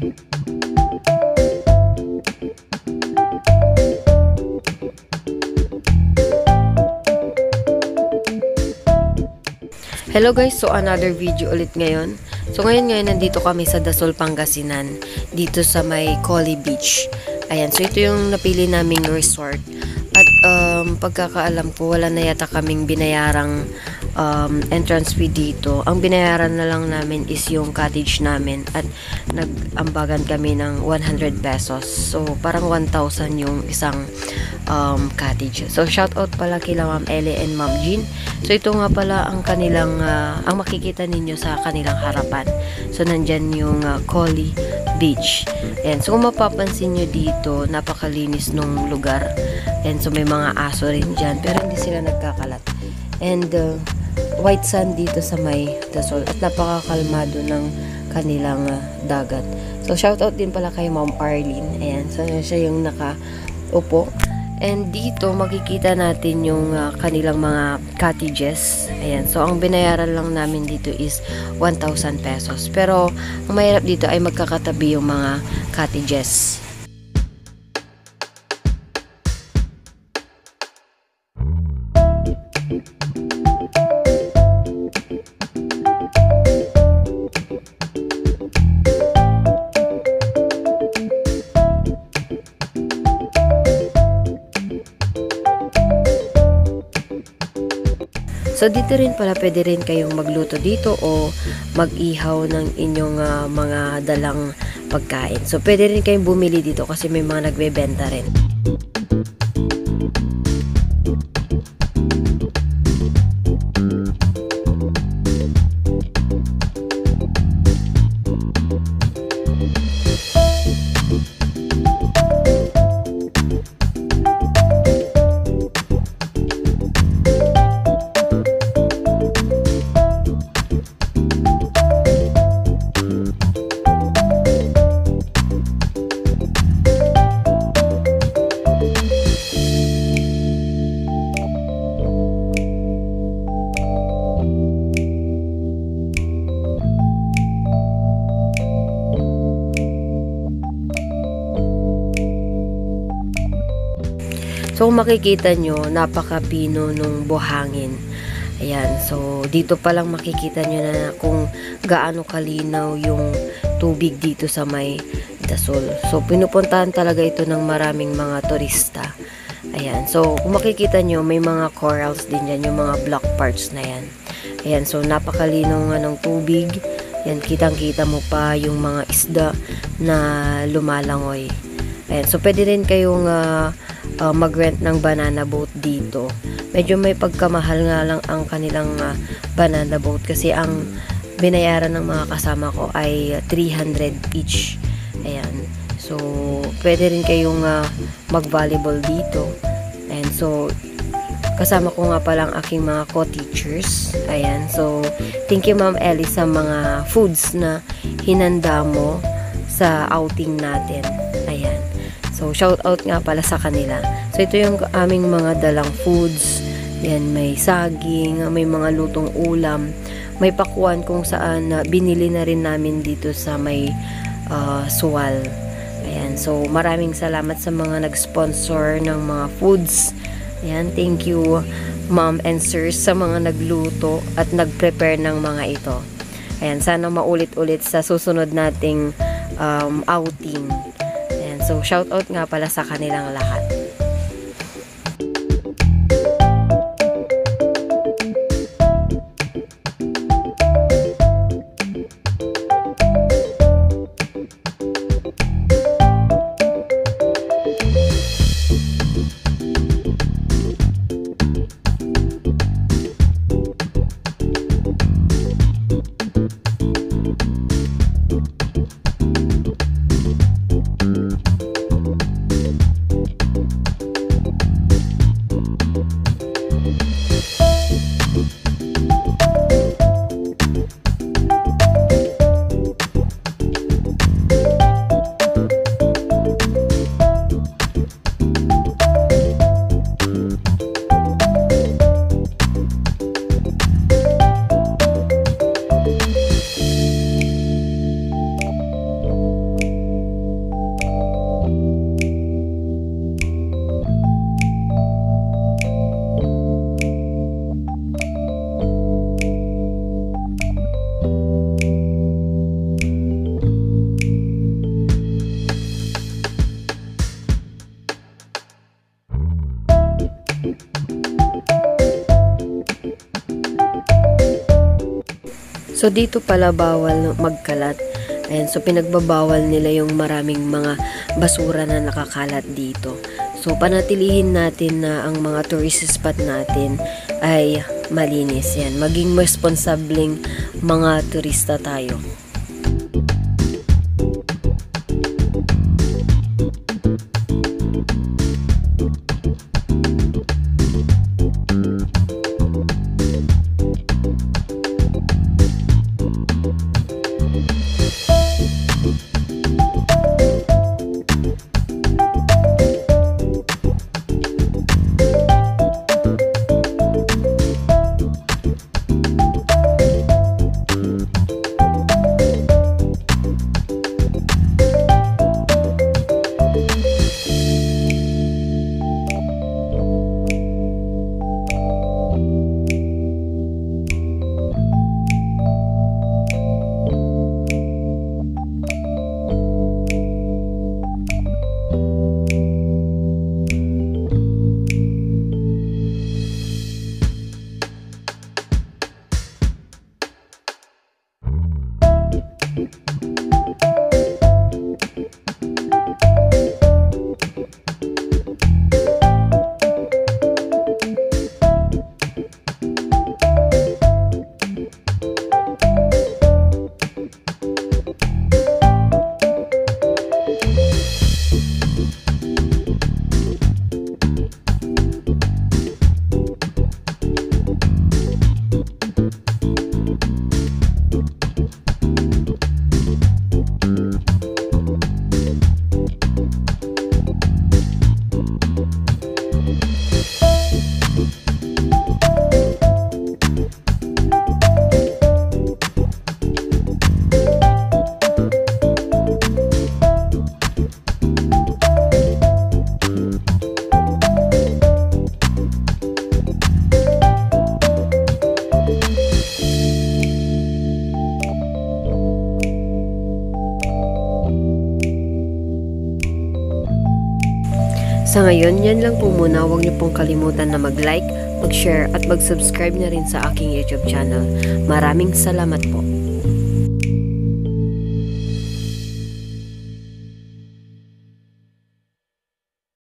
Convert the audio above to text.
Hello guys, so another video ulit ngayon. So ngayon nandito kami sa Dasol, Pangasinan, dito sa may Collie Beach. Ayan, so ito yung napili naming resort. At pagkakaalam ko, wala na yata kaming binayarang entrance fee dito. Ang binayaran na lang namin is yung cottage namin at nag-ambagan kami ng 100 pesos. So parang 1,000 yung isang cottage. So shout out pala kila Ma'am Ellie and Ma'am Jean. So ito nga pala ang kanilang ang makikita ninyo sa kanilang harapan. So nandyan yung Collie Beach. And so kung mapapansin nyo dito, napakalinis nung lugar. And so may mga aso rin dyan, pero hindi sila nagkakalat. And white sand dito sa may Dasol at napakakalmado ng kanilang dagat. So shoutout din pala kay Ma'am Arlene. Ayan, so siya yung nakaupo. And dito makikita natin yung kanilang mga cottages. Ayan, so ang binayaran lang namin dito is 1,000 pesos. Pero ang mahirap dito ay magkakatabi yung mga cottages. So dito rin pala pwede rin kayong magluto dito o mag-ihaw ng inyong mga dalang pagkain. So pwede rin kayong bumili dito kasi may mga nagbebenta rin. So kung makikita nyo, napakapino nung buhangin. Ayan, so dito pa lang makikita nyo na kung gaano kalinaw yung tubig dito sa may Dasol. So pinupuntahan talaga ito ng maraming mga turista. Ayan, so kung makikita nyo, may mga corals din yan, yung mga black parts na yan. Ayan, so napakalinaw nga ng tubig. Ayan, kitang-kita mo pa yung mga isda na lumalangoy. Ayan, so pwede rin kayong mag-rent ng banana boat dito. Medyo may pagkamahal nga lang ang kanilang banana boat kasi ang binayaran ng mga kasama ko ay 300 each. Ayan. So, pwede rin kayong mag-volleyball dito. And so, kasama ko nga palang aking mga co-teachers. Ayan. So, thank you Ma'am Ellie sa mga foods na hinanda mo sa outing natin. Ayan. So, shout out nga pala sa kanila. So, ito yung aming mga dalang foods. Yan, may saging, may mga lutong ulam, may pakuan kung saan binili na rin namin dito sa may Sual. Ayan, so maraming salamat sa mga nag-sponsor ng mga foods. Ayan, thank you ma'am and sirs sa mga nagluto at nag-prepare ng mga ito. Ayan, sana maulit-ulit sa susunod nating outing. So, shout out nga pala sa kanilang lahat. So dito pala bawal magkalat. Ayan, so pinagbabawal nila yung maraming mga basura na nakakalat dito. So panatilihin natin na ang mga tourist spot natin ay malinis. Yan, maging responsableng mga turista tayo. Sa ngayon, yan lang po muna. Huwag niyo pong kalimutan na mag-like, mag-share at mag-subscribe na rin sa aking YouTube channel. Maraming salamat po.